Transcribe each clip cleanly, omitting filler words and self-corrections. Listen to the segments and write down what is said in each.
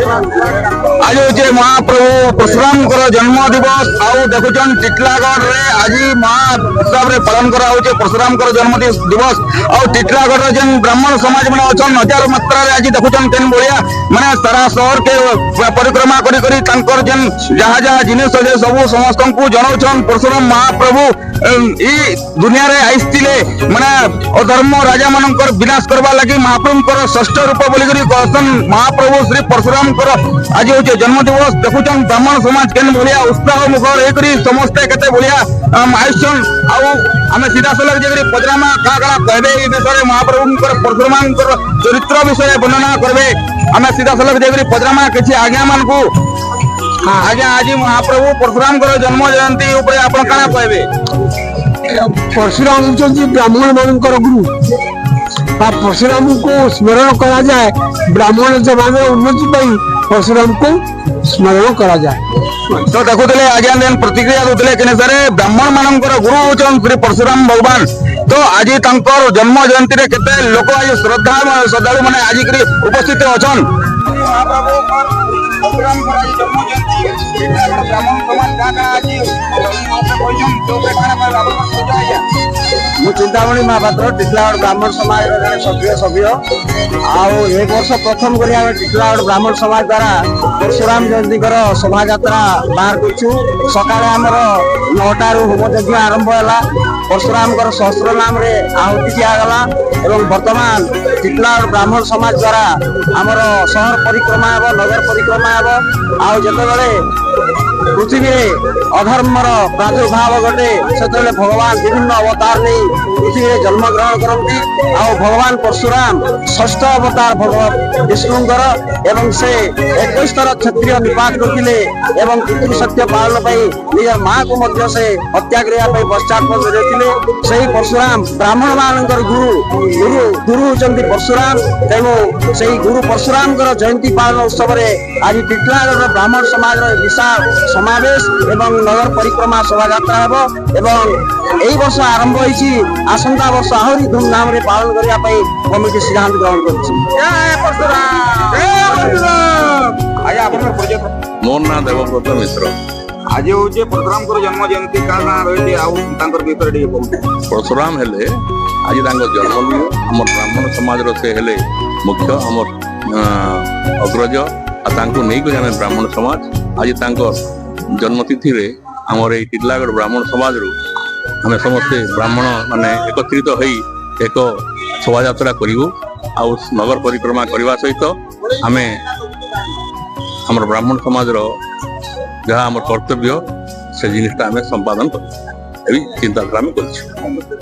आज हूँ महाप्रभु परशुराम जन्म दिवस आउ देखुन टिटलागढ़ रे आज महाउत्सव रे पालन करा होचे परशुराम जन्म दिवस आउ टिटलागढ़ जेन ब्राह्मण समाज मैंने अच्छन हजार मात्रा रे आज देखुन केन बढ़िया माने सारा शहर के परिक्रमा करी करी तांकर जेन जहाँ जहाँ जिनिस अच्छे सब समस्त को जनाउछन परशुराम महाप्रभु ई दुनिया रे आइस्तिले माने अधर्म राजा मानकर विनाश करबा लगी महाप्रभुଙ୍କର षष्ठ रूप बोली करी कहसन महाप्रभु श्री परशुराम आज होचे जन्म दिवस देखुछन ब्राह्मण समाज केन बढ़िया उत्साह मुखर एकरी समस्ते केते बढ़िया आयुष्यन आउ आमे सीधा सलग जेकरी पजरामा का कहबे ई विषय महाप्रभुଙ୍କର परशुरामଙ୍କର चरित्र विषय वर्णना करबे आमे सीधा सलग जेकरी पजरामा किछि आज्ञा मान को आज्ञा आज महाप्रभु परशुराम जन्म जयंती ऊपर आपण काना कहबे परशुराम होचंती ब्राह्मण मानकर गुरु परशुराम को स्मरण करा जाए ब्राह्मण जमाना उन्नति पाई परशुराम को स्मरण करा जाए तो देखुले आज्ञा देन प्रतिक्रिया देते कि सर ब्राह्मण मानकर गुरु होचन श्री परशुराम भगवान तो आज तांकर जन्म जयंती रे केते लोक आज श्रद्धालु माने आज करी उपस्थित अछन चिंतामणि महापात्र टिटलागढ़ ब्राह्मण समाज सक्रिय सभ्य आउ एक वर्ष प्रथम कर टिटलागढ़ ब्राह्मण समाज द्वारा परशुराम जयंती शोभा यात्रा बाहर कर सका नौटार होम यज्ञ आरंभ है परशुराम सहस्र नाम रे आहुति दिगला एवं बर्तमान टिटलागढ़ ब्राह्मण समाज द्वारा आमर शहर परिक्रमा हे नगर परिक्रमा हे आउ जिते पृथ्वी में अधर्मर प्रादुर्भाव घटे से भगवान विभिन्न अवतार नहीं पृथ्वी में जन्म ग्रहण करती आउ भगवान परशुराम षष्ठ अवतार भगवान विष्णुंकर एवं से 21 थर क्षत्रिय निपात करते एवं पितृ सत्य पालन निज माँ को मध्य से हत्या करने पश्चात देते परशुराम ब्राह्मण मान गुरु गुरु गुरु होती परशुराम तेणु से गुरु परशुराम जयंती पालन उत्सव में आज टिटलागढ़ ब्राह्मण समाज विशाल समावेश एवं नगर परिक्रमा शोभा यात्रा एवं यही वर्ष आरंभ होती आसंता वर्ष आहरी धूमधाम रे पालन करने कमिटी सिद्धांत ग्रहण कर मोर ना देवव्रत मिश्र आज हूँ परशुराम जन्म जयंती का रही परशुराम हेले आज जन्म आम ब्राह्मण समाज से हेले मुख्य आम अग्रज नहीं ब्राह्मण समाज आज जन्मतिथि रे आमर ये टिटलागढ़ ब्राह्मण समाज रू आम समस्ते ब्राह्मण माने एकत्रित हो एक शोभा यात्रा करूँ आउ नगर परिक्रमा करने सहित आम आम ब्राह्मण समाज जहाँ आम कर्तव्य से जिनटा आम संपादन कर चिंताधारा आम कर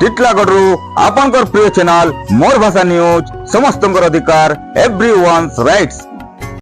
टिटलागढ़ आपन प्रिय चैनल मोर भाषा न्यूज समस्त अधिकार एवरीवन्स राइट्स।